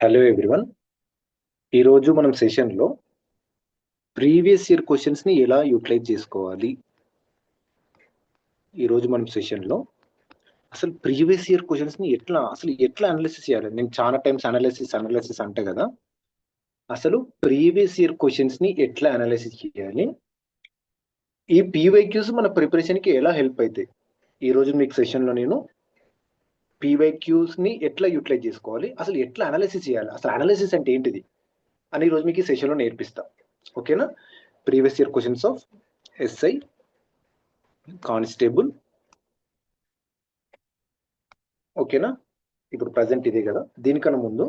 Hello everyone. ఈరోజు మనం సెషన్లో ప్రీవియస్ ఇయర్ క్వశ్చన్స్ని ఎలా యూటిలైజ్ చేసుకోవాలి. ఈరోజు మనం సెషన్లో అసలు ప్రీవియస్ ఇయర్ క్వశ్చన్స్ని ఎట్లా అనాలిసిస్ చేయాలి. నేను చాలా టైమ్స్ అనాలిసిస్ అంటే కదా, అసలు ప్రీవియస్ ఇయర్ క్వశ్చన్స్ని ఎట్లా అనాలిసిస్ చేయాలి, ఈ పీవైక్యూస్ మన ప్రిపరేషన్కి ఎలా హెల్ప్ అవుతాయి. ఈరోజు మీకు సెషన్లో నేను పీవైక్యూస్ని ఎట్లా యూటిలైజ్ చేసుకోవాలి, అసలు ఎట్లా అనాలిసిస్ చేయాలి, అసలు అనాలిసిస్ అంటే ఏంటిది అని ఈరోజు మీకు ఈ సెషన్లో నేర్పిస్తా. ఓకేనా? Previous year questions of SI, constable. ఓకేనా? ఇప్పుడు ప్రజెంట్ ఇదే కదా. దీనికన్నా ముందు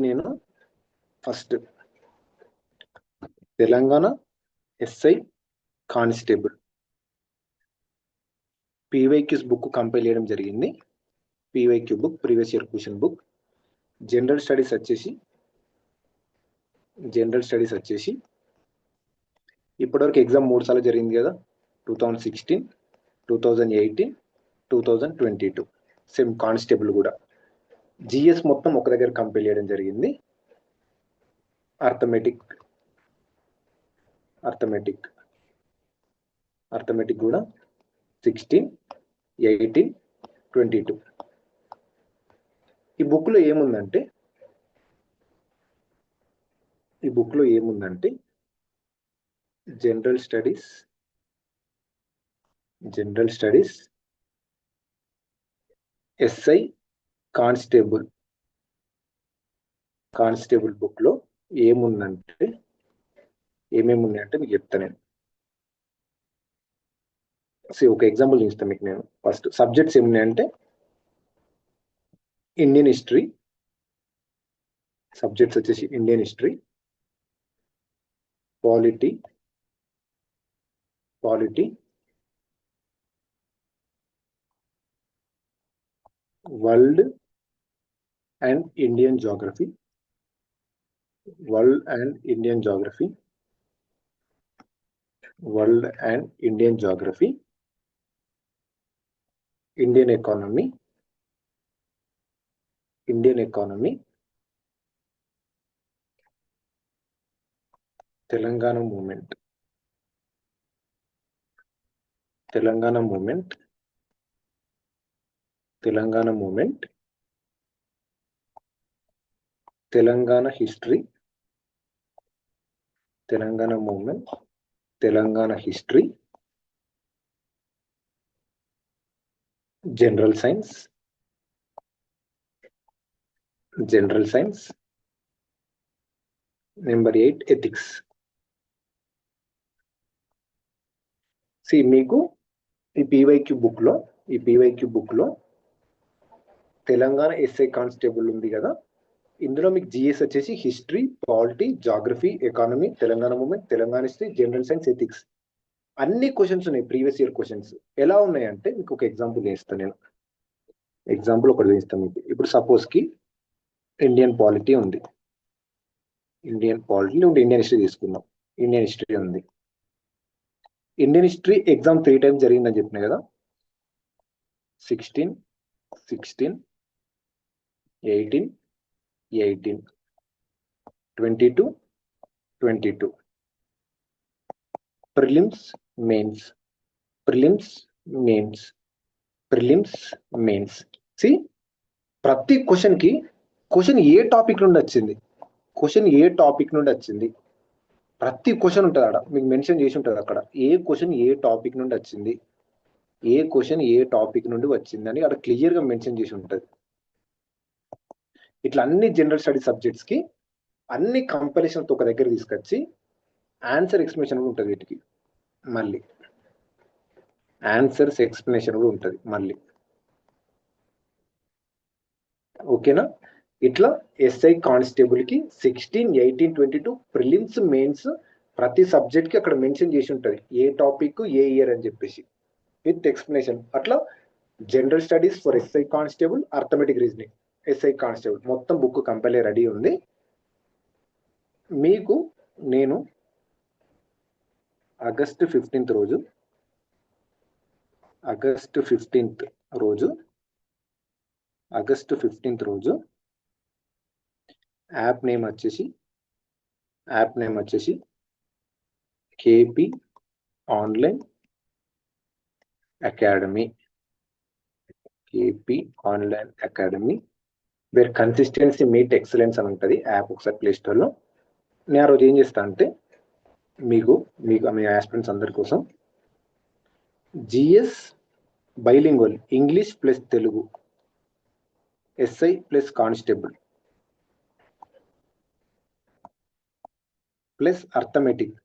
నేను first Telangana SI constable PYQs book compile చేయడం జరిగింది. PYQ book, previous year question book. General studies వచ్చేసి ఇప్పటివరకు ఎగ్జామ్ 3 సార్లు జరిగింది కదా. 2016, 2018, 2022. సేమ్ కానిస్టేబుల్ కూడా. జిఎస్ మొత్తం ఒక దగ్గర కంపైల్ చేయడం జరిగింది. అర్థమెటిక్ కూడా 16, 18, 22. ఈ బుక్లో ఏముందంటే జనరల్ స్టడీస్ ఎస్ఐ కానిస్టేబుల్ బుక్లో ఏమేమి ఉన్నాయంటే మీకు చెప్తాను నేను. ఒక ఎగ్జాంపుల్ చూస్తాను మీకు నేను. ఫస్ట్ సబ్జెక్ట్స్ ఏమున్నాయంటే ఇండియన్ హిస్టరీ. సబ్జెక్ట్స్ వచ్చేసి Indian history, polity, world and Indian geography, world and Indian geography, Indian economy, Telangana movement, Telangana history, general science, number 8 ethics. మీకు ఈ పీవైక్యూ బుక్ లో తెలంగాణ ఎస్ఐ కానిస్టేబుల్ ఉంది కదా. ఇందులో మీకు జిఎస్ వచ్చేసి history, polity, geography, economy, Telangana movement, Telangana history, general science, ethics అన్ని questions ఉన్నాయి. ప్రీవియస్ ఇయర్ క్వశ్చన్స్ ఎలా ఉన్నాయంటే మీకు ఒక ఎగ్జాంపుల్ వేస్తాను నేను. ఒకటి వేస్తాను మీకు. ఇప్పుడు సపోజ్ కి ఇండియన్ పాలిటీ ఉంది, ఇండియన్ హిస్టరీ తీసుకుందాం. ఇండియన్ హిస్టరీ ఉంది. ఇండియన్ హిస్టరీ ఎగ్జామ్ 3 times జరిగిందని చెప్పిన కదా. 16, 18, 22, ప్రిలిమ్స్, మెయిన్స్. ప్రతి క్వశ్చన్ ఏ టాపిక్ నుండి వచ్చింది, ప్రతి క్వశ్చన్ ఉంటుంది అక్కడ, మీకు మెన్షన్ చేసి ఉంటుంది అక్కడ ఏ క్వశ్చన్ ఏ టాపిక్ నుండి వచ్చింది, అని అక్కడ క్లియర్ గా మెన్షన్ చేసి ఉంటుంది. ఇట్లా అన్ని జనరల్ స్టడీ సబ్జెక్ట్స్ కి అన్ని కంపారిజన్ ఒక దగ్గర తీసుకొచ్చి ఆన్సర్ ఎక్స్ప్లెనేషన్ కూడా ఉంటుంది. వీటికి మళ్ళీ ఆన్సర్స్ ఎక్స్ప్లెనేషన్ కూడా ఉంటుంది మళ్ళీ. ఓకేనా? ఇట్లా ఎస్ఐ కానిస్టేబుల్ కి 16, 18, 22 ప్రిలిమ్స్, మెయిన్స్ ప్రతి సబ్జెక్ట్ కి అక్కడ మెన్షన్ చేసి ఉంటుంది ఏ టాపిక్ ఏ ఇయర్ అని చెప్పేసి విత్ ఎక్స్ప్లెనేషన్. అట్లా general studies for SI constable, arithmetic reasoning SI constable మొత్తం బుక్ కంపైల్ రెడీ ఉంది. మీకు నేను ఆగస్టు 15th రోజు యాప్ నేమ్ వచ్చేసి KP online academy. KP online academy where consistency meet excellence అని ఉంటుంది యాప్. ఒకసారి ప్లే స్టోర్లో. నేను ఆ రోజు ఏం చేస్తా అంటే మీకు మీ ఆస్పిరెంట్స్ అందరి కోసం GS bilingual English plus Telugu, SI plus constable plus arithmetic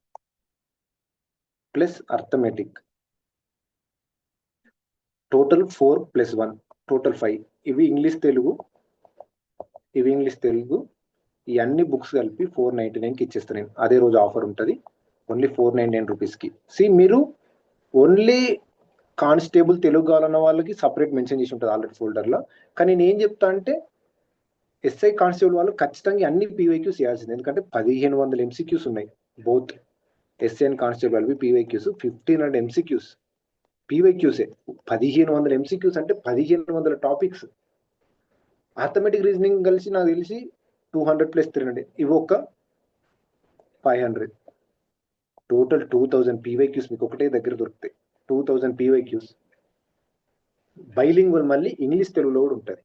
total 4+1 total 5. ఇవి ఇంగ్లీష్ తెలుగు ఈ అన్ని బుక్స్ కలిపి 499కి ఇచ్చేస్తాను నేను. అదే రోజు ఆఫర్ ఉంటుంది, ఓన్లీ 499 రూపీస్కి. మీరు ఓన్లీ కానిస్టేబుల్ తెలుగు కావాలన్న వాళ్ళకి సపరేట్ మెన్షన్ చేసి ఉంటుంది ఆల్రెడీ ఫోల్డర్లో. కానీ నేను ఏం చెప్తా అంటే ఎస్ఐ కానిస్టేబుల్ వాళ్ళు ఖచ్చితంగా అన్ని పీవైక్యూస్ చేయాల్సింది, ఎందుకంటే 1500 MCQs ఉన్నాయి. బోత్ ఎస్ఐ అండ్ కానిస్టేబుల్ వాళ్ళవి పీవైక్యూస్ 1500 MCQs. పీవైక్యూసే 1500 MCQs అంటే 1500 టాపిక్స్. ఆర్థమెటిక్ రీజనింగ్ కలిసి నాకు తెలిసి 200 + 300, ఇవి ఒక 500, టోటల్ 2000 పీవైక్యూస్ మీకు ఒకటే దగ్గర దొరుకుతాయి. 2000 పీవైక్యూస్. బైలింగ్వల్ మళ్ళీ ఇంగ్లీష్ తెలుగులో కూడా ఉంటుంది.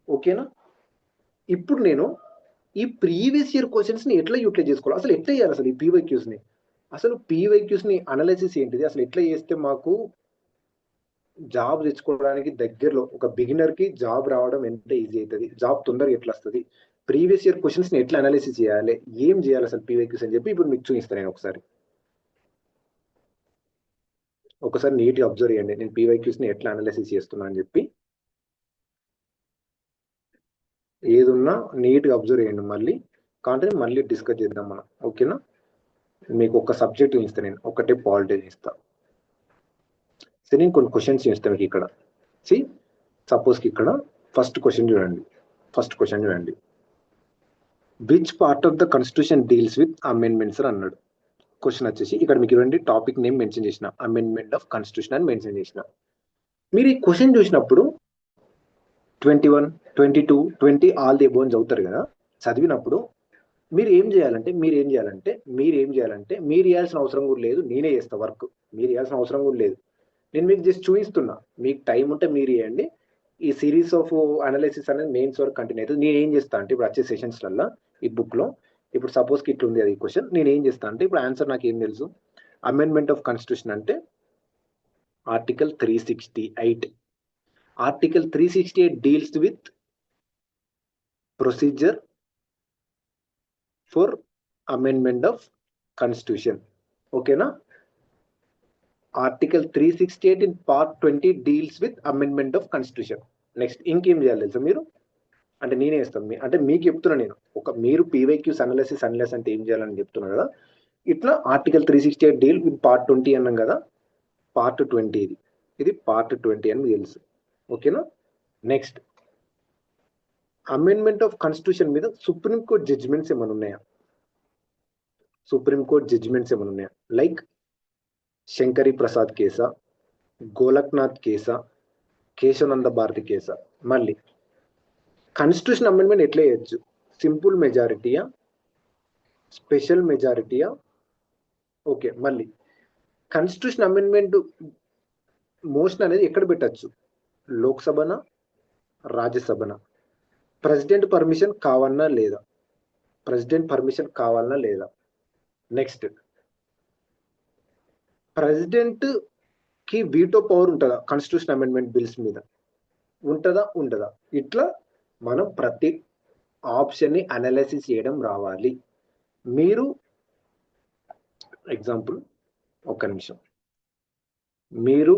ఓకేనా? ఇప్పుడు నేను ఈ ప్రీవియస్ ఇయర్ క్వశ్చన్స్ని ఎట్లా యూటిలైజ్ చేసుకోవాలి, అసలు ఎట్లా చేయాలి, అసలు ఈ పీవైక్యూస్ని, అసలు పీవైక్యూస్ని అనాలిసిస్ ఏంటిది, అసలు ఎట్లా చేస్తే మాకు జాబ్ తెచ్చుకోవడానికి దగ్గరలో ఒక బిగినర్కి జాబ్ రావడం ఎంత ఈజీ అవుతుంది, జాబ్ తొందరగా ఎట్లా వస్తుంది, ప్రీవియస్ ఇయర్ క్వశ్చన్స్ని ఎట్లా అనాలిసిస్ చేయాలి, ఏం చేయాలి అసలు పీవైక్యూస్ అని చెప్పి ఇప్పుడు మీకు చూపిస్తాను నేను. ఒకసారి నీట్గా అబ్జర్వ్ చేయండి నేను పీవైక్యూస్ని ఎట్లా అనాలిసిస్ చేస్తున్నా అని చెప్పి. ఏదున్నా నీట్గా అబ్జర్వ్ చేయండి. మళ్ళీ డిస్కస్ చేద్దాం మనం. ఓకేనా? మీకు ఒక సబ్జెక్ట్ ఇస్తాను నేను, ఒకటే పాలిటీ ఇస్తాను. సరే, నేను కొన్ని క్వశ్చన్స్ ఇస్తాను మీకు ఇక్కడ. సపోజ్కి ఇక్కడ ఫస్ట్ క్వశ్చన్ చూడండి. Which part of the constitution deals with amendments అని అన్నాడు. క్వశ్చన్ వచ్చేసి ఇక్కడ మీకు ఇవ్వండి, టాపిక్ నేమ్ మెన్షన్ చేసిన, అమెండ్మెంట్ ఆఫ్ కాన్స్టిట్యూషన్ అని మెన్షన్ చేసిన. మీరు ఈ క్వశ్చన్ చూసినప్పుడు 21, 22, 20 ఆల్ ది అబోవ్ చదువుతారు కదా. చదివినప్పుడు మీరు ఏం చేయాలంటే మీరు చేయాల్సిన అవసరం కూడా లేదు, నేనే చేస్తా వర్క్. మీరు చేయాల్సిన అవసరం కూడా లేదు, నేను మీకు జస్ట్ చూపిస్తున్నా. మీకు టైం ఉంటే మీరు చేయండి. ఈ సిరీస్ ఆఫ్ అనాలిసిస్ అనేది మెయిన్స్ వరకు కంటిన్యూ అవుతుంది. నేను ఏం చేస్తా అంటే ఇప్పుడు వచ్చే సెషన్స్లలో ఈ బుక్లో ఇప్పుడు సపోజ్కి ఇట్లా ఉంది అది క్వశ్చన్, నేను ఏం చేస్తా అంటే ఇప్పుడు ఆన్సర్ నాకు ఏం తెలుసు. అమెండ్మెంట్ ఆఫ్ కాన్స్టిట్యూషన్ అంటే article 368. Article 368 deals with procedure for amendment of constitution. ఓకేనా? Article 368 in part 20 deals with amendment of constitution. Next ఇంకేం చేయాలి తెలుసా మీరు, అంటే నేనే ఇస్తాను, అంటే మీకు చెప్తున్నా నేను. మీరు పీవైక్యూస్ అనాలిసిస్ అంటే ఏం చేయాలని చెప్తున్నా కదా. ఇట్లా ఆర్టికల్ 368 డీల్ విత్ పార్ట్ 20 అన్నాం కదా. పార్ట్ 20 ఇది పార్ట్ 20 అని తెలుసు. ఓకేనా? నెక్స్ట్ అమెండ్మెంట్ ఆఫ్ కాన్స్టిట్యూషన్ మీద సుప్రీంకోర్టు జడ్జిమెంట్స్ ఏమైనా ఉన్నాయా? లైక్ శంకరి ప్రసాద్ కేసా, గోలక్నాథ్ కేసా, కేశవనంద భారతి కేసా. మళ్ళీ కాన్స్టిట్యూషన్ అమెండ్మెంట్ ఎట్లా చేయొచ్చు, సింపుల్ మెజారిటీయా, స్పెషల్ మెజారిటీయా? ఓకే. మళ్ళీ కాన్స్టిట్యూషన్ అమెండ్మెంట్ మోషన్ అనేది ఎక్కడ పెట్టచ్చు, లోక్సభనా, రాజ్యసభనా? ప్రెసిడెంట్ పర్మిషన్ కావాలన్నా లేదా? నెక్స్ట్ ప్రెసిడెంట్ కి వీటో పవర్ ఉంటుందా కాన్స్టిట్యూషన్ అమెండ్మెంట్ బిల్స్ మీద? ఉండదా? ఇట్లా మనం ప్రతి ఆప్షన్ ని అనాలిసిస్ చేయడం రావాలి. మీరు ఎగ్జాంపుల్ ఒక్క నిమిషం, మీరు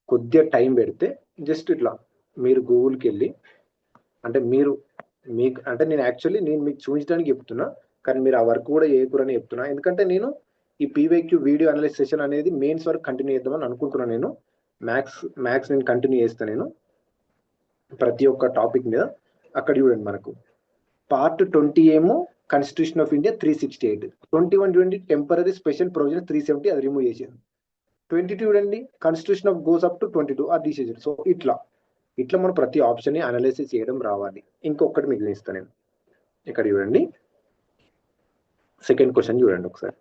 కొద్దిగా టైం పెడితే జస్ట్ ఇట్లా మీరు గూగుల్కి వెళ్ళి, అంటే నేను మీకు చూపించడానికి చెప్తున్నా, కానీ మీరు ఆ వర్క్ కూడా చేయకూడని చెప్తున్నా. ఎందుకంటే నేను ఈ పీవైక్యూ వీడియో అనాలిసిస్ సెషన్ అనేది మెయిన్స్ వరకు కంటిన్యూ చేద్దామని అనుకుంటున్నాను. నేను మ్యాథ్స్ నేను కంటిన్యూ చేస్తాను. నేను ప్రతి ఒక్క టాపిక్ మీద అక్కడ చూడండి. మనకు పార్ట్ 20 ఏమో కాన్స్టిట్యూషన్ ఆఫ్ ఇండియా 368, 21 చూడండి టెంపరరీ స్పెషల్ ప్రొవిజన్ 370 అది రిమూవ్ చేసేది. 22 చూడండి constitution of goes up to 22 అది తీసేసారు. సో ఇట్లా మనం ప్రతి ఆప్షన్ ని అనాలిసిస్ చేయడం రావాలి. ఇంకొకటి మీకు ఇస్తాను నేను, ఇక్కడ చూడండి, సెకండ్ క్వశ్చన్ చూడండి ఒకసారి.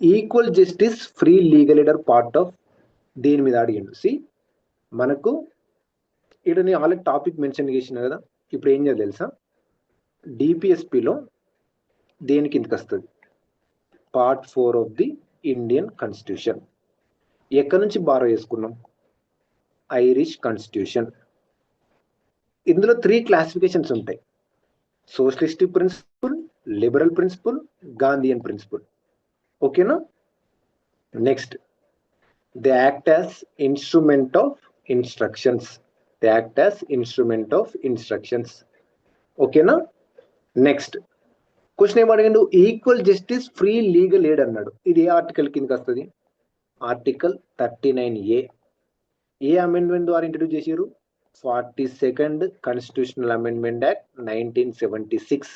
Equal justice free legal ఎయిడర్ part of దేని మీద అడిగిండు. సి మనకు ఇక్కడ నేను ఆల్రెడీ టాపిక్ మెన్షన్ చేసిన కదా, ఇప్పుడు ఏం చేయాలి తెలుసా, డిపిఎస్పిలో దేని కిందకి వస్తుంది, part 4 of the Indian constitution. ఎక్కడి నుంచి బారో చేసుకున్నాం, ఐరిష్ కాన్స్టిట్యూషన్. ఇందులో 3 క్లాసిఫికేషన్స్ ఉంటాయి, socialistic principle, liberal principle, Gandhian principle. ఓకేనా. Next, they act as instrument of instructions. They act as instrument of instructions. ఓకేనా. నెక్స్ట్ క్వశ్చన్ ఏం అడిగిండు, equal justice free legal aid అన్నాడు. ఇది ఏ ఆర్టికల్ కిందకి వస్తుంది, ఆర్టికల్ 39A. ఏ అమెండ్మెంట్ ద్వారా ఇంట్రడ్యూస్ చేశారు, 42nd constitutional amendment act 1976.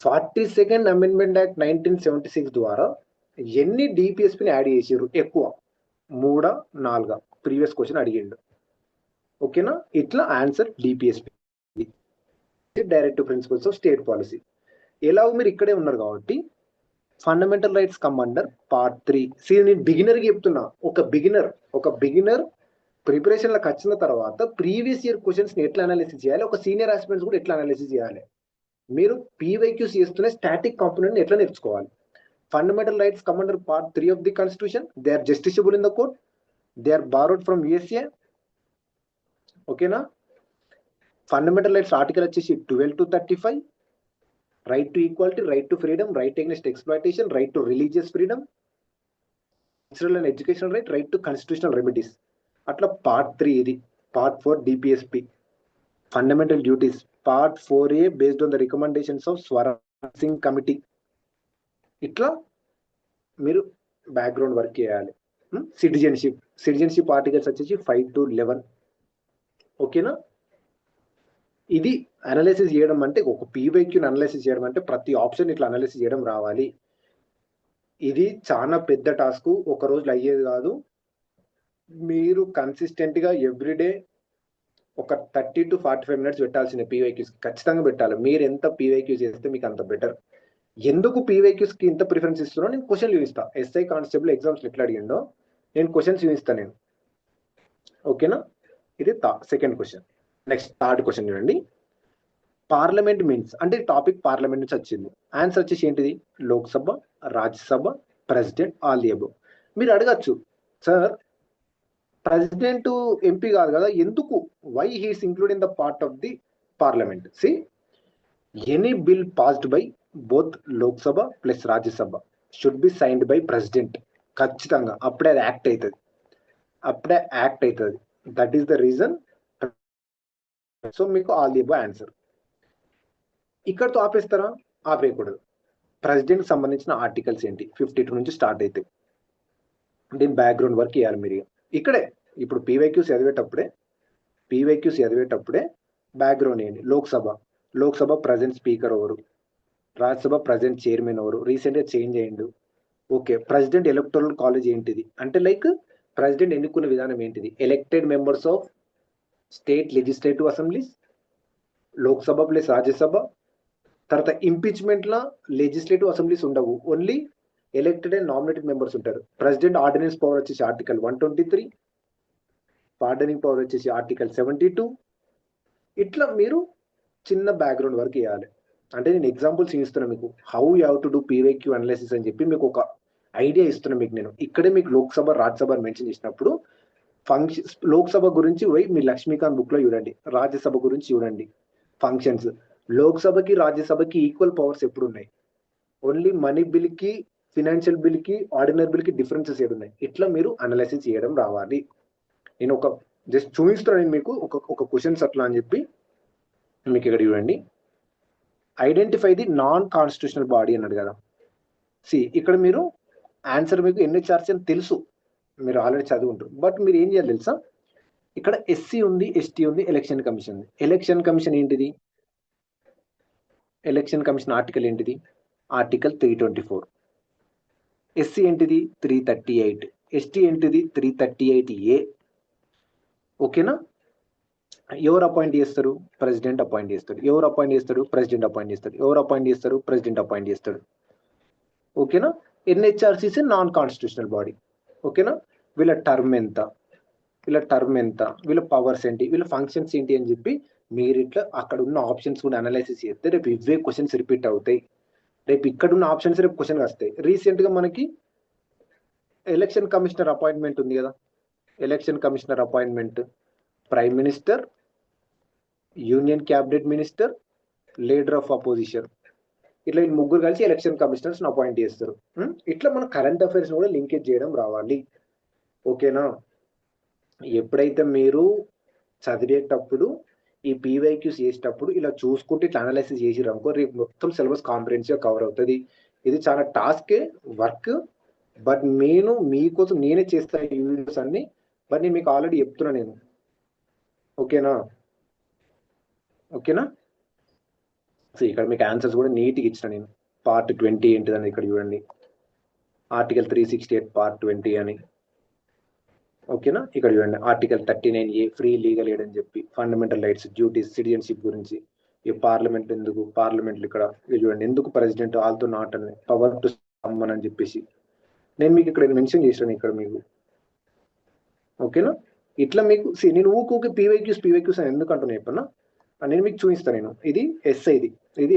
42nd amendment act 1976 ద్వారా ఎన్ని డిపిఎస్పిని యాడ్ చేసారు, ఎక్కువ 3, 4? ప్రీవియస్ క్వశ్చన్ అడిగిండు. ఓకేనా. ఇట్లా answer DPSP, directive principles of state policy. ఎలాగో మీరు ఇక్కడే ఉన్నారు కాబట్టి fundamental rights come under part 3. నేను బిగినర్కి చెప్తున్నా, ఒక బిగినర్ ప్రిపరేషన్లకు వచ్చిన తర్వాత ప్రీవియస్ ఇయర్ క్వశ్చన్స్ ని ఎట్లా అనాలిసిస్ చేయాలి, ఒక సీనియర్ ఆస్పిరెంట్స్ కూడా ఎట్లా అనాలిసిస్ చేయాలి, మీరు పీవైక్యూస్ చేస్తూనే స్టాటిక్ కాంపోనెంట్ ఎట్లా నేర్చుకోవాలి. Fundamental rights come under part 3 of the constitution. They are justiciable in the court. They are borrowed from USA. ఓకేనా. ఫండమెంటల్ రైట్స్ ఆర్టికల్ వచ్చేసి 12 to 35. Right to equality, right to freedom, right against exploitation, right to religious freedom, cultural and educational right, right to constitutional remedies. అట్లా part 3 ఇది. Part 4 DPSP fundamental duties. Part 4A based on the recommendations of Swaraj Singh committee. ఇట్లా మీరు background work చేయాలి. Citizenship articles వచ్చేసి 5 to 11. ఓకేనా. ఇది analysis చేయడం అంటే, ఒక పీవైక్యూని అనాలిసిస్ చేయడం అంటే ప్రతి ఆప్షన్ ఇట్లా అనాలిసిస్ చేయడం రావాలి. ఇది చాలా పెద్ద టాస్క్, ఒక రోజులో అయ్యేది కాదు. మీరు కన్సిస్టెంట్ గా ఎవ్రీడే ఒక 30 to 45 minutes పెట్టాల్సిన పీవైక్యూస్ ఖచ్చితంగా పెట్టాలి. మీరు ఎంత పీవైక్యూస్ చేస్తే మీకు అంత బెటర్. ఎందుకు పీవైక్యూస్ కి ఇంత ప్రిఫరెన్స్ ఇస్తున్నా, నేను క్వశ్చన్ చూపిస్తా. ఎస్ఐ కానిస్టేబుల్ ఎగ్జామ్స్ ఎట్లా అడిగిండో నేను క్వశ్చన్స్ చూపిస్తాను నేను. ఓకేనా. ఇది second question. Next third question చూడండి. పార్లమెంట్ మీన్స్ అంటే టాపిక్ పార్లమెంట్ నుంచి వచ్చింది. ఆన్సర్ వచ్చేసి ఏంటిది, Lok Sabha, Rajya Sabha, president, all the above. మీరు అడగచ్చు, సార్ ప్రెసిడెంట్ ఎంపీ కాదు కదా, ఎందుకు, why he's include in the part of the parliament? See, any bill passed by both Lok Sabha plus Rajya Sabha should be signed by president. ఖచ్చితంగా అప్పుడే అది యాక్ట్ అవుతుంది. That is the reason. So మీకు ఆల్ ది అబోవ్ ఆన్సర్. ఇక్కడతో ఆపేస్తారా? ఆపేయకూడదు. President సంబంధించిన articles ఏంటి, 52 నుంచి start అవుతాయి. దీని బ్యాక్గ్రౌండ్ వర్క్ చేయాలి మీరు ఇక్కడే. ఇప్పుడు పీవైక్యూస్ చదివేటప్పుడే బ్యాక్గ్రౌండ్ ఏంటి, లోక్సభ ప్రజెంట్ స్పీకర్ ఎవరు, రాజ్యసభ ప్రజెంట్ చైర్మన్ ఎవరు, రీసెంట్ గా చేంజ్ అయ్యిండు. ఓకే, ప్రెసిడెంట్ ఎలక్టోరల్ కాలేజ్ ఏంటిది అంటే, లైక్ ప్రెసిడెంట్ ఎన్నుకున్న విధానం ఏంటిది, elected members of state legislative assemblies, Lok Sabha plus Rajya Sabha. తర్వాత ఇంపీచ్మెంట్ లా లెజిస్లేటివ్ అసెంబ్లీస్ ఉండవు, only elected and nominated members ఉంటారు. ప్రెసిడెంట్ ఆర్డినెన్స్ పవర్ వచ్చేసి ఆర్టికల్ 123, పార్డనింగ్ పవర్ వచ్చేసి ఆర్టికల్ 72. ఇట్లా మీరు చిన్న బ్యాక్గ్రౌండ్ వర్క్ చేయాలి. అంటే నేను ఎగ్జాంపుల్స్ ఇస్తున్నా మీకు, how you have to do PYQ analysis అని చెప్పి మీకు ఒక ఐడియా ఇస్తున్నా మీకు నేను. ఇక్కడే మీకు లోక్సభ, రాజ్యసభ మెన్షన్ చేసినప్పుడు ఫంక్షన్స్, లోక్సభ గురించి పోయి మీ లక్ష్మీకాంత్ బుక్ లో చూడండి, రాజ్యసభ గురించి చూడండి ఫంక్షన్స్. లోక్సభకి రాజ్యసభకి ఈక్వల్ పవర్స్ ఎప్పుడు ఉన్నాయి, ఓన్లీ మనీ బిల్ కి, ఫినాన్షియల్ బిల్ కి, ఆర్డినరీ బిల్ కి డిఫరెన్సెస్ ఏడున్నాయి. ఇట్లా మీరు అనాలిసిస్ చేయడం రావాలి. నేను ఒక జస్ట్ చూపిస్తున్నాను మీకు ఒక క్వశ్చన్స్ అట్లా అని చెప్పి. మీకు ఇక్కడ చూడండి, identify the non constitutional body అన్నాడు కదా. ఇక్కడ మీరు ఆన్సర్ మీకు ఎన్హెచ్ఆర్సీ అని తెలుసు, మీరు ఆల్రెడీ చదువుకుంటారు. బట్ మీరు ఏం చేయాలి తెలుసా, ఇక్కడ ఎస్సీ ఉంది, ఎస్టీ ఉంది, ఎలక్షన్ కమిషన్ ఉంది. ఎలక్షన్ కమిషన్ ఏంటిది, ఎలక్షన్ కమిషన్ ఆర్టికల్ ఏంటిది, ఆర్టికల్ 324. ఎస్సీ ఏంటిది 338, ఎస్టీ ఏంటిది 338A. ఓకేనా. ఎవరు అపాయింట్ చేస్తారు? ప్రెసిడెంట్ అపాయింట్ చేస్తాడు. ఎవరు అపాయింట్ చేస్తాడు? ప్రెసిడెంట్ అపాయింట్ చేస్తాడు. ఎవరు అపాయింట్ చేస్తారు? ప్రెసిడెంట్ అపాయింట్ చేస్తాడు. ఓకేనా? ఎన్హెచ్ఆర్సీస్ నాన్ కాన్స్టిట్యూషనల్ బాడీ. ఓకేనా? వీళ్ళ టర్మ్ ఎంత, వీళ్ళ పవర్స్ ఏంటి, వీళ్ళ ఫంక్షన్స్ ఏంటి అని చెప్పి మీరు ఇట్లా అక్కడ ఉన్న ఆప్షన్స్ కూడా అనాలైసిస్ చేస్తే రేపు ఇవే క్వశ్చన్స్ రిపీట్ అవుతాయి. రేపు ఇక్కడ ఉన్న ఆప్షన్స్ రేపు క్వశ్చన్ వస్తాయి. రీసెంట్ గా మనకి ఎలక్షన్ కమిషనర్ అపాయింట్మెంట్ ఉంది కదా. Election commissioner appointment prime minister, union cabinet minister, leader of opposition, ఇట్లా ఈ ముగ్గురు కలిసి ఎలక్షన్ కమిషనర్స్ అపాయింట్ చేస్తారు. ఇట్లా మన కరెంట్ అఫైర్స్ కూడా లింకేజ్ చేయడం రావాలి. ఓకేనా? ఎప్పుడైతే మీరు చదివేటప్పుడు ఈ పీవైక్యూస్ చేసేటప్పుడు ఇలా చూసుకుంటే ఇట్లా అనాలైసిస్ చేసిరు అనుకో, రేపు మొత్తం సిలబస్ కాంప్రిహెన్సివ్ కవర్ అవుతుంది. ఇది చాలా టాస్కే, వర్క్. బట్ నేను మీకోసం నేనే చేస్తాను ఈ వీడియోస్ అన్ని. బట్ నేను మీకు ఆల్రెడీ చెప్తున్నా నేను. ఓకేనా? సో ఇక్కడ మీకు ఆన్సర్స్ కూడా నీట్గా ఇచ్చిన నేను. పార్ట్ 20 ఏంటిదని ఇక్కడ చూడండి, ఆర్టికల్ 368 పార్ట్ 20 అని. ఓకేనా? ఇక్కడ చూడండి article 39A free legal aid అని చెప్పి, ఫండమెంటల్ రైట్స్, డ్యూటీస్, సిటిజన్షిప్ గురించి. ఈ పార్లమెంట్ ఎందుకు, పార్లమెంట్ ఇక్కడ చూడండి ఎందుకు ప్రెసిడెంట్ ఆల్తో నాట్ అని, పవర్ టు సమ్మన్ అని చెప్పేసి నేను మీకు ఇక్కడ మెన్షన్ చేశాను ఇక్కడ మీకు. ఓకేనా? ఇట్లా మీకు నేను ఊకే పీవైక్యూస్ అని ఎందుకు అంటున్నా చెప్పన్నా, నేను మీకు చూపిస్తాను నేను. ఇది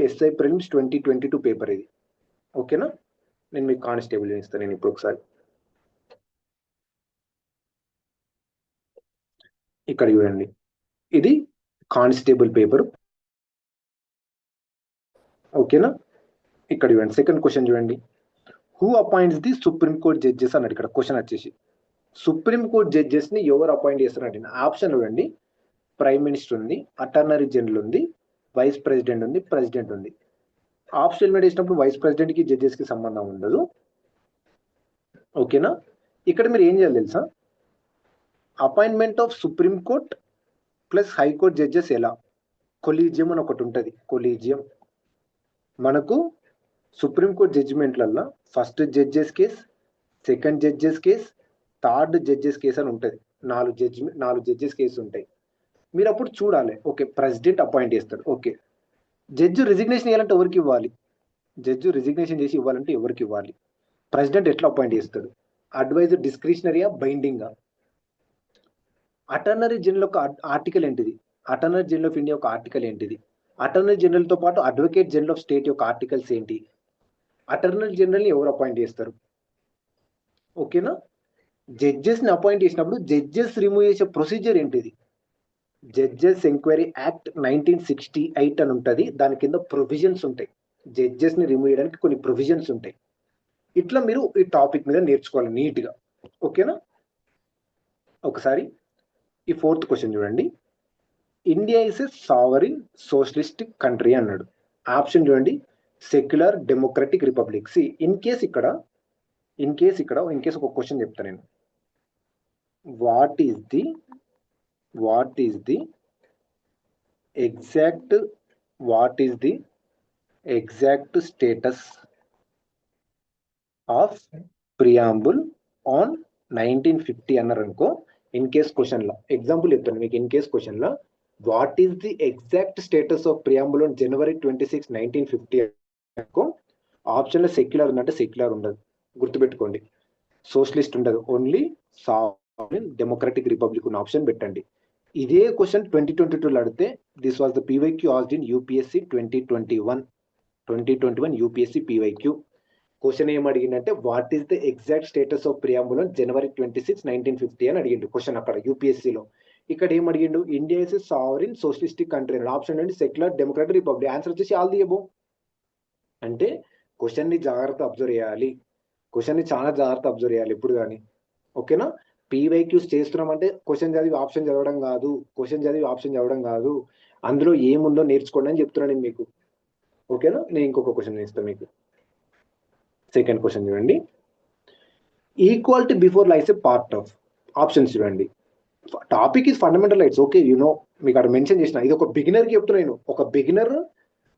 ఎస్ఐ ప్రిలిమ్స్ 2022 పేపర్ ఇది. ఓకేనా? నేను మీకు కానిస్టేబుల్ చూపిస్తాను నేను ఇప్పుడు ఒకసారి. ఇక్కడ చూడండి, ఇది కానిస్టేబుల్ పేపర్. ఓకేనా? ఇక్కడ చూడండి సెకండ్ క్వశ్చన్ చూడండి, who appoints the supreme court judges అన్నాడు. ఇక్కడ క్వశ్చన్ వచ్చేసి సుప్రీం కోర్ట్ జడ్జెస్ ని ఎవరు అపాయింట్ చేస్తారంటే ఆప్షన్ చూడండి, ప్రైమ్ మినిస్టర్ ఉంది, అటార్నరీ జనరల్ ఉంది, వైస్ ప్రెసిడెంట్ ఉంది, ప్రెసిడెంట్ ఉంది. ఆప్షన్ మీద వేసినప్పుడు వైస్ ప్రెసిడెంట్ కి జడ్జెస్ కి సంబంధం ఉండదు. ఓకేనా? ఇక్కడ మీరు ఏం చేయాలి తెలుసా, appointment of supreme court plus high court judges ఎలా, కొలీజియం అని ఒకటి ఉంటుంది. కొలీజియం మనకు సుప్రీంకోర్టు జడ్జిమెంట్లల్లో first judges case, second judges case, third judges case అని ఉంటుంది. 4 జడ్జెస్ కేసు ఉంటాయి. మీరు అప్పుడు చూడాలి, ఓకే ప్రెసిడెంట్ అపాయింట్ చేస్తాడు. ఓకే జడ్జి రిజిగ్నేషన్ ఇవ్వాలంటే ఎవరికి ఇవ్వాలి, జడ్జి రిజిగ్నేషన్ చేసి ఇవ్వాలంటే ఎవరికి ఇవ్వాలి, ప్రెసిడెంట్ ఎట్లా అపాయింట్ చేస్తాడు, అడ్వైజర్ డిస్క్రిషనరీయా బైండింగా, అటార్నరీ జనరల్ ఒక ఆర్టికల్ ఏంటిది, అటార్నరీ జనరల్ ఆఫ్ ఇండియా ఒక ఆర్టికల్ ఏంటిది, అటార్నరీ జనరల్ తో పాటు అడ్వకేట్ జనరల్ ఆఫ్ స్టేట్ యొక్క ఆర్టికల్స్ ఏంటి, అటార్నరీ జనరల్ ని ఎవరు అపాయింట్ చేస్తారు. ఓకేనా? జడ్జెస్ ని అపాయింట్ చేసినప్పుడు జడ్జెస్ రిమూవ్ చేసే ప్రొసీజర్ ఏంటిది, జడ్జెస్ ఎంక్వైరీ యాక్ట్ 1968 అని ఉంటుంది. దాని కింద ప్రొవిజన్స్ ఉంటాయి. జడ్జెస్ ని రిమూవ్ చేయడానికి కొన్ని ప్రొవిజన్స్ ఉంటాయి. ఇట్లా మీరు ఈ టాపిక్ మీద నేర్చుకోవాలి నీట్గా. ఓకేనా? ఒకసారి ఈ ఫోర్త్ క్వశ్చన్ చూడండి, India is a sovereign socialist country అన్నాడు. ఆప్షన్ చూడండి, secular democratic republic. In case ఇక్కడ ఒక క్వశ్చన్ చెప్తాను నేను, what is the exact status of preamble on 1950 అన్నారు అనుకో. ఇన్ కేస్ క్వశ్చన్ లో ఎగ్జాంపుల్ చెప్తాను మీకు. ఇన్ కేస్ క్వశ్చన్ లో what is the exact status of preamble on January 26, 1950 అనుకో. ఆప్షన్ లో సెక్యులర్ ఉందంటే సెక్యులర్ ఉండదు, గుర్తుపెట్టుకోండి. సోషలిస్ట్ ఉండదు, ఓన్లీ సావరిన్ డెమోక్రటిక్ రిపబ్లిక్ ఉన్న ఆప్షన్ పెట్టండి. ఇదే క్వశ్చన్ 2022లో అడిగితే this was the PYQ asked in UPSC 2021 UPSC PYQ. Question ఏం అడిగిందంటే what is the exact status of preamble on January 26, 1950 అని అడిగిండు క్వశ్చన్ అక్కడ యూపీఎస్సీలో. ఇక్కడ ఏం అడిగిండు, India is sovereign socialistic country అని. ఆప్షన్ అంటే సెక్యులర్ డెమోక్రటిక్ రిపబ్లిక్. ఆన్సర్ వచ్చేసి ఆల్ ది అబోవ్. అంటే క్వశ్చన్ ని జాగ్రత్త అబ్జర్వ్ చేయాలి, క్వశ్చన్ ని చాలా జాగ్రత్త అబ్జర్వ్ చేయాలి ఎప్పుడు కానీ. ఓకేనా? పీవైక్యూస్ చేస్తున్నామంటే క్వశ్చన్ చదివి ఆప్షన్ చదవడం కాదు, అందులో ఏముందో నేర్చుకోండి అని చెప్తున్నాను నేను మీకు. ఓకేనా? నేను ఇంకొక క్వశ్చన్ ఇస్తాను మీకు. సెకండ్ క్వశ్చన్ చూడండి, equality before law is a part of. Options చూడండి, topic is fundamental rights. Okay మీకు అక్కడ మెన్షన్ చేసిన, ఇది ఒక బిగినర్ కి చెప్తున్నాను. ఒక బిగినర్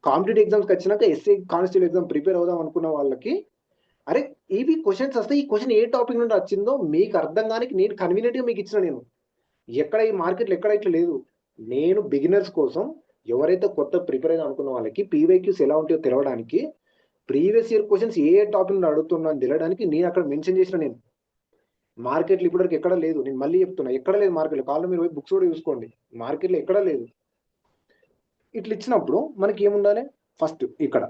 కాంపిటేటివ్ ఎగ్జామ్స్కి వచ్చినాక ఎస్ఏ కానిస్టేబుల్ ఎగ్జామ్ ప్రిపేర్ అవుదాం అనుకున్న వాళ్ళకి, అరే ఇవి క్వశ్చన్స్ వస్తాయి, ఈ క్వశ్చన్ ఏ టాపిక్ నుండి వచ్చిందో మీకు అర్థం కానీ నేను కన్వీనియంట్ గా మీకు ఇచ్చిన. నేను ఎక్కడ ఈ మార్కెట్లో ఎక్కడ ఇట్లా లేదు. నేను బిగినర్స్ కోసం, ఎవరైతే కొత్త ప్రిపేర్ అయిన అనుకున్న వాళ్ళకి పీవైక్యూస్ ఎలా ఉంటాయో తెలవడానికి, ప్రీవియస్ ఇయర్ క్వశ్చన్స్ ఏ టాపిక్ అడుగుతున్నా అని తెలవడానికి నేను అక్కడ మెన్షన్ చేసిన. నేను మార్కెట్లో ఇప్పటివరకు ఎక్కడ లేదు, నేను మళ్ళీ చెప్తున్నా, ఎక్కడ లేదు మార్కెట్లో. కాళ్ళు మీరు బుక్స్ కూడా చూసుకోండి, మార్కెట్లో ఎక్కడ లేదు. ఇట్లా ఇచ్చినప్పుడు మనకి ఏముండాలి, ఫస్ట్ ఇక్కడ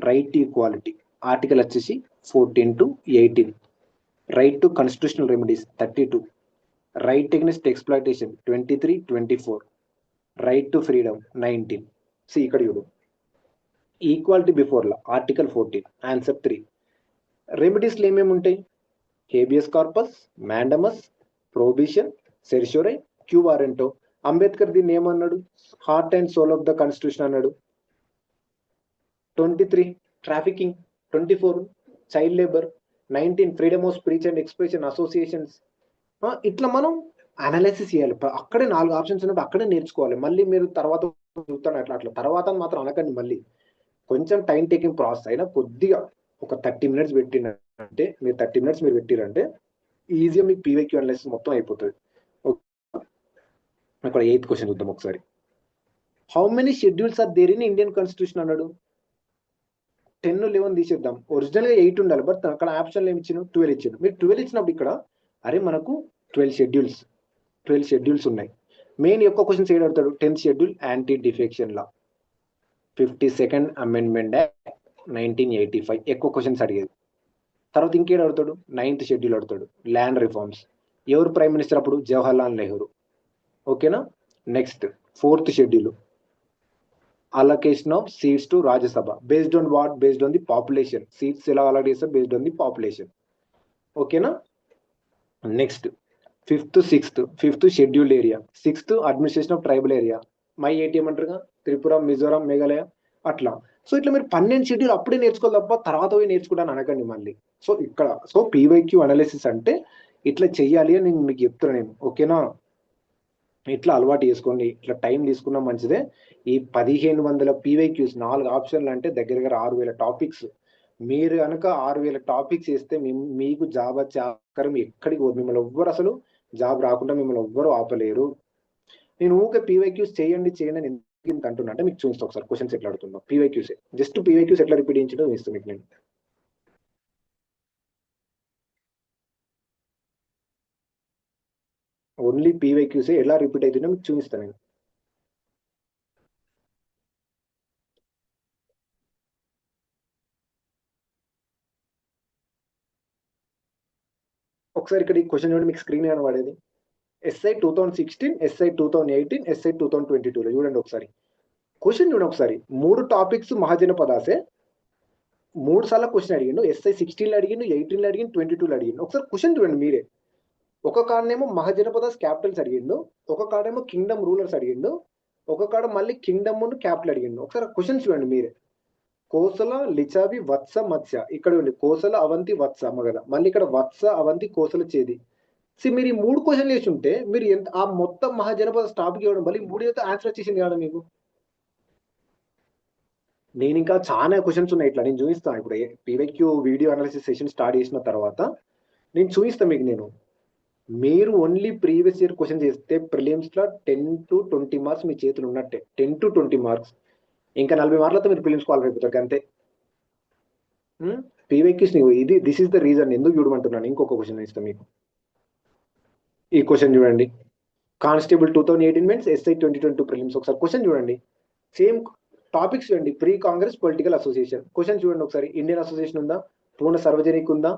రైట్ టు ఈక్వాలిటీ ఆర్టికల్ వచ్చేసి 14 to 18, right to constitutional remedies 32, right against exploitation 23, 24, right to freedom 19. ఇక్కడ చూడు, equality before law article 14, answer 3. రెమెడీస్లో ఏమేమి ఉంటాయి, habeas corpus, mandamus, prohibition, certiorari, quo warranto. Ambedkar దీన్ని ఏమన్నాడు, heart and soul of the constitution అన్నాడు. 23 trafficking, 24 child labour, 19 freedom of speech and expression associations. ఇట్లా మనం అనాలిసిస్ చేయాలి. అక్కడే 4 ఆప్షన్స్ ఉన్నప్పుడు అక్కడే నేర్చుకోవాలి. మళ్ళీ మీరు తర్వాత చూస్తాను అట్లా తర్వాత మాత్రం అనకండి. మళ్ళీ కొంచెం టైం టేకింగ్ ప్రాసెస్ అయినా కొద్దిగా ఒక 30 minutes పెట్టినంటే, మీరు 30 minutes మీరు పెట్టిరంటే ఈజీగా మీకు పీవైక్యూ అనాలిసిస్ మొత్తం అయిపోతుంది. అక్కడ 8th క్వశ్చన్ చూద్దాం ఒకసారి. How many schedules are there in Indian constitution అన్నాడు. 10, 11 తీసేద్దాం. ఒరిజినల్ గా 8 ఉండాలి, బట్ అక్కడ ఆప్షన్లు ఏమి ఇచ్చిన 12 ఇచ్చాడు. మీరు 12 ఇచ్చినప్పుడు ఇక్కడ అరే మనకు 12 షెడ్యూల్స్ ఉన్నాయి. మెయిన్ ఎక్కువ క్వశ్చన్స్ ఏడతాడు, 10th schedule anti defection law, 52nd amendment act 1985 ఎక్కువ క్వశ్చన్స్ అడిగేది. తర్వాత ఇంకేం అడుగుతాడు, 9th షెడ్యూల్ అడుగుతాడు, ల్యాండ్ రిఫార్మ్స్. ఎవరు ప్రైమ్ మినిస్టర్ అప్పుడు, జవహర్లాల్ నెహ్రూ. ఓకేనా. Next 4th schedule, allocation of seats to Rajya Sabha based on what, based on the population. Seats ఎలా allot చేస్తారు, based on the population. ఓకేనా. Next 5th, 6th, 5th scheduled area, 6th administration of tribal area, my ATM అంటారుగా, త్రిపుర, మిజోరాం, మేఘాలయ అట్లా. So ఇట్లా మీరు 12 schedule అప్పుడే నేర్చుకోవాలి తప్ప తర్వాత పోయి నేర్చుకుంటాను అనకండి మళ్ళీ. సో ఇక్కడ పీవైక్యూ అనాలిసిస్ అంటే ఇట్లా చెయ్యాలి అని నేను మీకు చెప్తున్నాను నేను. ఓకేనా. ఇట్లా అలవాటు చేసుకోండి, ఇట్లా టైం తీసుకున్నా మంచిదే. ఈ 1500 పీవైక్యూస్ 4 ఆప్షన్లు అంటే దగ్గర 6000 టాపిక్స్. మీరు కనుక 6000 టాపిక్స్ వేస్తే మీకు జాబ్ వచ్చే ఆస్కారం ఎక్కడికి పోదు. మిమ్మల్ని ఎవ్వరు అసలు జాబ్ రాకుండా మిమ్మల్ని ఎవ్వరు ఆపలేరు. నేను ఊకే పీవైక్యూస్ చేయండి అని ఎందుకు అంటున్నా అంటే మీకు చూపిస్తా ఒకసారి క్వశ్చన్స్ ఎట్లా అడుగుతుందో. పీవైక్యూస్ జస్ట్ పీవైక్యూస్ ఎట్లా రిపీట్ చేయించడం ఇస్తాను మీకు నేను. ఓన్లీ పీవైక్యూస్ ఎలా రిపీట్ అవుతుందో మీకు చూపిస్తాను నేను. ఒకసారి ఇక్కడ ఈ క్వశ్చన్ చూడండి, మీకు స్క్రీన్ కనబడేది. ఎస్ఐ 2016, ఎస్ఐ 2018, ఎస్ఐ 2022 చూడండి ఒకసారి. క్వశ్చన్ చూడండి ఒకసారి. 3 టాపిక్స్ మహాజనపదాసే, 3 సార్లు క్వశ్చన్ అడిగిండు. ఎస్ఐ 16 అడిగిండు, 18 అడిగిండు, 22 అడిగిండు. ఒకసారి క్వశ్చన్ చూడండి మీరే. ఒక కాడనేమో మహాజనపదాస్ క్యాపిటల్స్ అడిగిండు, ఒక కాడేమో కింగ్డమ్ రూలర్స్ అడిగిండు, ఒక కాడ మళ్ళీ కింగ్డమ్ క్యాపిటల్ అడిగిండు. ఒకసారి క్వశ్చన్ చూడండి మీరే. కోసల, లిచావి, వత్స, మత్స్య. ఇక్కడ ఉంది కోసల, అవంతి, వత్స మగధ. మళ్ళీ ఇక్కడ వత్స, అవంతి, కోసల, చేది. మీరు ఈ 3 క్వశ్చన్లు వేసి ఉంటే మీరు ఎంత ఆ మొత్తం మహాజనపద టాపిక్ ఇవ్వడం మళ్ళీ 3 అయితే ఆన్సర్ వచ్చేసింది కదా మీకు. నేను ఇంకా చాలా క్వశ్చన్స్ ఉన్నాయి ఇట్లా నేను చూపిస్తాను. ఇప్పుడు PYQ video analysis session start చేసిన తర్వాత నేను చూపిస్తాను మీకు. మీరు ఓన్లీ ప్రీవియస్ ఇయర్ క్వశ్చన్ చేస్తే ప్రిలిమ్స్ లో 10 to 20 మార్క్స్ మీ చేతులు ఉన్నట్టే. 10 to 20 మార్క్స్, ఇంకా 40 మార్కులతో మీరు ప్రిలిమ్స్ క్వాలిఫై అయిపోతారు అంతే. పీవైక్యూస్ ఇది దిస్ ఇస్ ద రీజన్ ఎందుకు చూడమంటున్నాను. ఇంకొక క్వశ్చన్ ఇస్తాను మీకు. ఈ క్వశ్చన్ చూడండి, కానిస్టేబుల్ 2018 మీన్స్ ఎస్ఐ 2022 ప్రిలిమ్స్. ఒకసారి క్వశ్చన్ చూడండి, సేమ్ టాపిక్స్ చూడండి. Pre Congress political association. Question చూడండి ఒకసారి. ఇండియన్ అసోసియేషన్ ఉందా, పూర్ణ సార్వజనిక్ ఉందా,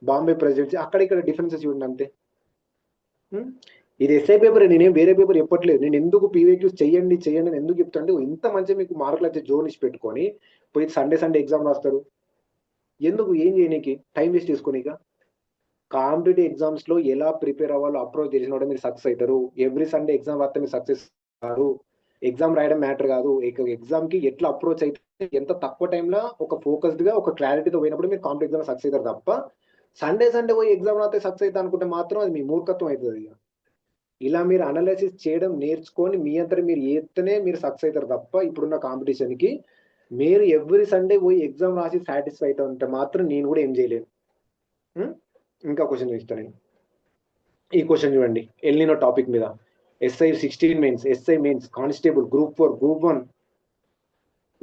బాంబే ప్రెసిడెన్సీ, అక్కడ ఇక్కడ డిఫరెన్సెస్ చూడండి అంతే. ఇది ఎస్ఐ పేపర్, నేనేం వేరే పేపర్ చెప్పట్లేదు. నేను ఎందుకు పీవైక్యూస్ చెయ్యండి అని ఎందుకు చెప్తానంటే, ఇంత మంచిగా మీకు మార్కులు అయితే జోన్ ఇచ్చి పెట్టుకొని పోయి సండే ఎగ్జామ్ రాస్తారు. ఎందుకు, ఏం చేయనీకి, టైం వేస్ట్ చేసుకోనిక. కాంపిటేటివ్ ఎగ్జామ్స్ లో ఎలా ప్రిపేర్ అవ్వాలో అప్రోచ్ తెలిసిన మీరు సక్సెస్ అవుతారు. ఎవ్రీ సండే ఎగ్జామ్ రాస్తే మీరు సక్సెస్ కాదు. ఎగ్జామ్ రాయడం మ్యాటర్ కాదు, ఎగ్జామ్ కి ఎట్లా అప్రోచ్ అయితే ఎంత తక్కువ టైంలో ఒక ఫోకస్డ్ గా ఒక క్లారిటీతో పోయినప్పుడు మీరు కాంపిటేటివ్ ఎగ్జామ్ సక్సెస్ అవుతారు తప్ప సండే పోయి ఎగ్జామ్ రాస్తే సక్సెస్ అవుతా అనుకుంటే మాత్రం అది మీ మూర్ఖత్వం అవుతుంది. ఇలా మీరు అనాలిసిస్ చేయడం నేర్చుకొని మీ అంతా మీరు ఏతనే మీరు సక్సెస్ అవుతారు తప్ప ఇప్పుడున్న కాంపిటీషన్ కి మీరు ఎవ్రీ సండే పోయి ఎగ్జామ్ రాసి సాటిస్ఫై అవుతా ఉంటే మాత్రం నేను కూడా ఏం చేయలేను. ఇంకా క్వశ్చన్ చూస్తాను నేను. ఈ క్వశ్చన్ చూడండి, ఎల్నినో టాపిక్ మీద. SI 16 mains, SI mains, constable, group 4, group 1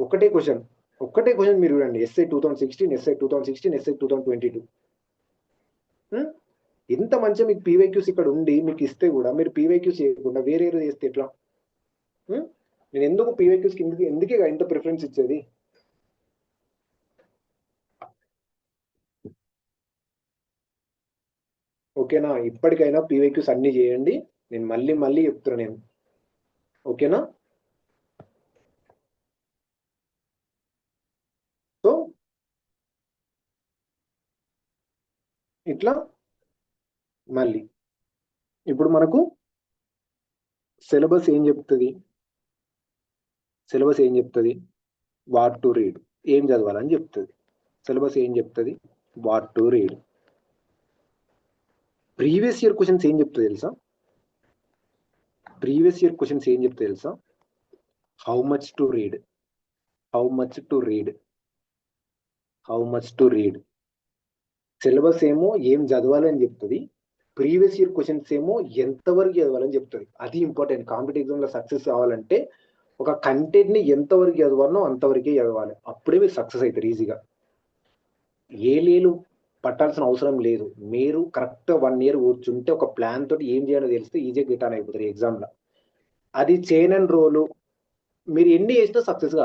ఒకటే క్వశ్చన్ మీరు చూడండి. SI 2016, SI 2016, SI 2022. ఇంత మంచిగా మీకు పీవైక్యూస్ ఇక్కడ ఉండి మీకు ఇస్తే కూడా మీరు పీవైక్యూస్ చేయకుండా వేరే చేస్తే ఎట్లా? నేను ఎందుకు పీవైక్యూస్ ఎందుకే ఇంత ప్రిఫరెన్స్ ఇచ్చేది? ఓకేనా? ఇప్పటికైనా పీవైక్యూస్ అన్ని చేయండి. నేను మళ్ళీ చెప్తున్నా నేను. ఓకేనా? సో ఇట్లా మళ్ళీ ఇప్పుడు మనకు సిలబస్ ఏం చెప్తుంది? వాట్ టు రీడ్, ఏం చదవాలని చెప్తుంది. సిలబస్ ఏం చెప్తుంది? What to read. Previous year questions ఏం చెప్తుంది తెలుసా? How much to read. Syllabus ఏమో ఏం చదవాలని చెప్తుంది. ప్రీవియస్ ఇయర్ క్వశ్చన్స్ ఏమో ఎంతవరకు చదవాలని చెప్తుంది. అది ఇంపార్టెంట్. కాంపిటేటివ్ ఎగ్జామ్ లో సక్సెస్ కావాలంటే ఒక కంటెంట్ ని ఎంతవరకు చదవాలో అంతవరకే చదవాలి. అప్పుడే మీరు సక్సెస్ అవుతారు ఈజీగా. ఏలేలు పట్టాల్సిన అవసరం లేదు. మీరు కరెక్ట్ 1 year కూర్చుంటే ఒక ప్లాన్ తోటి ఏం చేయాలో తెలిస్తే ఈజీగా గెట్ ఆన్ అయిపోతారు ఎగ్జామ్ లో. అది చేయనని రోలు మీరు ఎన్ని చేసినా సక్సెస్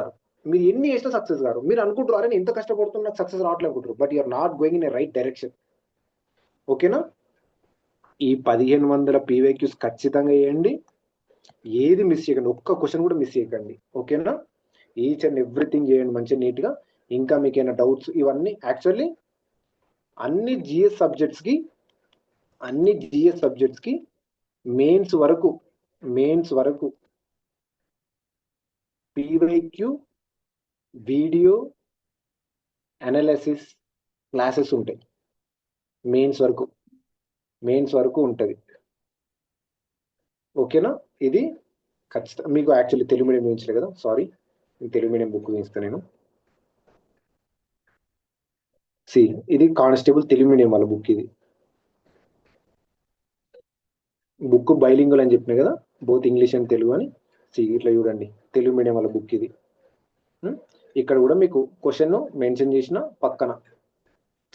గారు. మీరు అనుకుంటారు అరే నేను ఇంత కష్టపడుతున్నా సక్సెస్ రావట్లేదు అనుకుంటారు. But you're not going in a right direction. ఓకేనా? ఈ 1500 పీవైక్యూస్ ఖచ్చితంగా చేయండి. ఏది మిస్ చేయకండి. ఒక్క క్వశ్చన్ కూడా మిస్ చేయకండి. ఓకేనా? ఈచ్ అండ్ ఎవ్రీథింగ్ చేయండి మంచిగా నీట్ గా. ఇంకా మీకైనా డౌట్స్ ఇవన్నీ యాక్చువల్లీ అన్ని జిఎస్ సబ్జెక్ట్స్ కి మెయిన్స్ వరకు పీవైక్యూ వీడియో అనాలిసిస్ క్లాసెస్ ఉంటాయి. మెయిన్స్ వరకు ఉంటుంది. ఓకేనా? ఇది ఖచ్చితంగా మీకు యాక్చువల్లీ తెలుగు మీడియం చూపించలేదు కదా, సారీ. తెలుగు మీడియం బుక్ చూపిస్తాను నేను. ఇది కానిస్టేబుల్ తెలుగు మీడియం వాళ్ళ బుక్. ఇది బుక్ బైలింగువల్ అని చెప్పిన కదా, బోత్ ఇంగ్లీష్ అండ్ తెలుగు అని. ఇట్లా చూడండి, తెలుగు మీడియం వాళ్ళ బుక్ ఇది. ఇక్కడ కూడా మీకు క్వశ్చన్ మెన్షన్ చేసిన పక్కన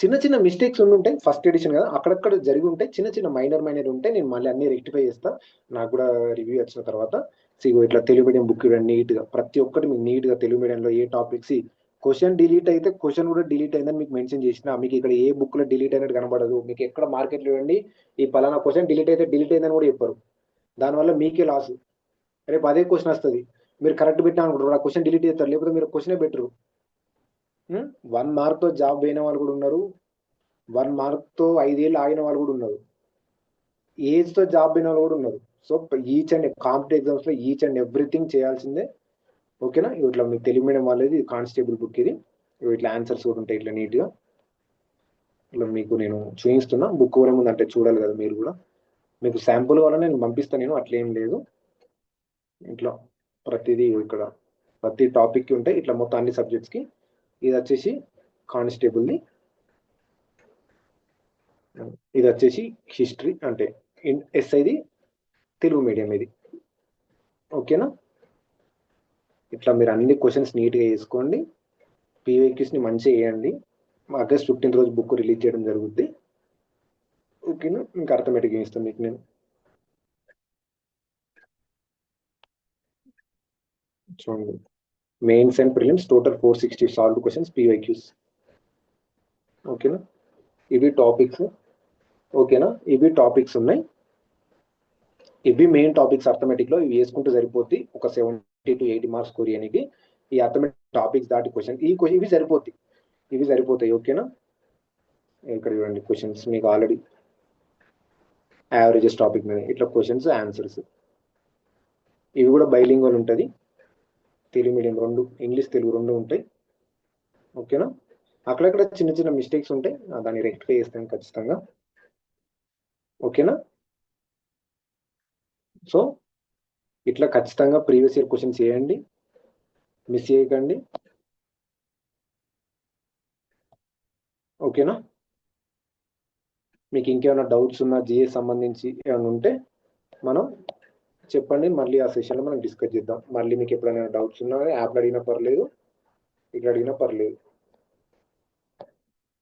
చిన్న మిస్టేక్స్ ఉంటాయి. ఫస్ట్ ఎడిషన్ కదా, అక్కడక్కడ జరిగి ఉంటాయి. చిన్న మైనర్ ఉంటాయి. నేను మళ్ళీ అన్ని రెక్టిఫై చేస్తా నాకు కూడా రివ్యూ వచ్చిన తర్వాత. ఇట్లా తెలుగు మీడియం బుక్ చూడండి నీట్ గా. ప్రతి ఒక్కటి మీకు నీట్ గా తెలుగు మీడియంలో ఏ టాపిక్స్ క్వశ్చన్ డిలీట్ అయితే క్వశ్చన్ కూడా డిలీట్ అయిందని మీకు మెన్షన్ చేసిన. మీకు ఇక్కడ ఏ బుక్ లో డిలీట్ అయినట్టు కనబడదు. మీకు ఎక్కడ మార్కెట్లో ఇవ్వండి ఈ పలానా క్వశ్చన్ డిలీట్ అయిందని కూడా చెప్పారు. దానివల్ల మీకే లాస్. రేపు అదే క్వశ్చన్ వస్తుంది, మీరు కరెక్ట్ పెట్టినా అనుకుంటారు, ఆ క్వశ్చన్ డిలీట్ చేస్తారు. లేకపోతే మీరు క్వశ్చనే బెటరు. 1 mark తో జాబ్ పోయిన వాళ్ళు కూడా ఉన్నారు. 1 mark తో 5 ఏళ్ళు ఆగిన వాళ్ళు కూడా ఉన్నారు. ఏజ్ తో జాబ్ పోయిన వాళ్ళు కూడా ఉన్నారు. So each and competitive exams లో ఈచ్ అండ్ ఎవ్రీథింగ్ చేయాల్సిందే. ఓకేనా? ఇట్లా మీకు తెలుగు మీడియం వాళ్ళది కానిస్టేబుల్ బుక్ ఇది. ఇట్లా ఆన్సర్స్ కూడా ఉంటాయి ఇట్లా నీట్ గా. ఇట్లా మీకు నేను చూపిస్తున్నా. బుక్ కూడా ముందు అంటే చూడాలి కదా మీరు కూడా. మీకు శాంపుల్ వల్ల నేను పంపిస్తాను. నేను అట్లా ఏం లేదు. ఇట్లా ప్రతిదీ ఇక్కడ ప్రతి టాపిక్ కి ఉంటాయి. ఇట్లా మొత్తం అన్ని సబ్జెక్ట్స్ కి. ఇది వచ్చేసి కానిస్టేబుల్ది. ఇది వచ్చేసి హిస్టరీ అంటే ఎస్ఐది తెలుగు మీడియం ఇది. ఓకేనా? ఇట్లా మీరు అన్ని క్వశ్చన్స్ నీట్గా వేసుకోండి. పీవైక్యూస్ని మంచిగా వేయండి. ఆగస్ట్ 15 రోజు బుక్ రిలీజ్ చేయడం జరుగుద్ది. ఓకేనా? ఇంకా అర్థమెటిక్ ఇస్తాను మీకు నేను. చూడండి, mains and prelims total 460 solved questions PYQs. ఓకేనా? ఇవి టాపిక్స్. ఓకేనా? ఇవి టాపిక్స్ ఉన్నాయి. ఇవి మెయిన్ టాపిక్స్ అర్థమెటిక్ లో. ఇవి వేసుకుంటూ సరిపోద్ది. ఒక 70 to 80 మార్క్స్ స్కోర్ చేయడానికి ఈ అర్థమెటిక్ టాపిక్స్ దాటి క్వశ్చన్ ఇవి సరిపోతాయి. ఓకేనా? ఇక్కడ చూడండి క్వశ్చన్స్ మీకు ఆల్రెడీ యావరేజెస్ టాపిక్ మీద ఇట్లా క్వశ్చన్స్ ఆన్సర్స్. ఇవి కూడా బైలింగ్వల్ ఉంటుంది. తెలుగు మీడియం 2, ఇంగ్లీష్ తెలుగు 2 ఉంటాయి. ఓకేనా? అక్కడక్కడ చిన్న మిస్టేక్స్ ఉంటాయి, దాన్ని రెక్టిఫై చేస్తాను ఖచ్చితంగా. ఓకేనా? సో ఇట్లా ఖచ్చితంగా ప్రీవియస్ ఇయర్ క్వశ్చన్స్ చేయండి, మిస్ చేయకండి. ఓకేనా? మీకు ఇంకేమైనా డౌట్స్ ఉన్నా జిఎస్ సంబంధించి ఏమైనా ఉంటే మనం చెప్పండి, మళ్ళీ ఆ సెషన్లో మనం డిస్కస్ చేద్దాం. మళ్ళీ మీకు ఎప్పుడైనా డౌట్స్ ఉన్నా యాప్లో అడిగినా పర్లేదు, ఇక్కడ అడిగినా పర్లేదు.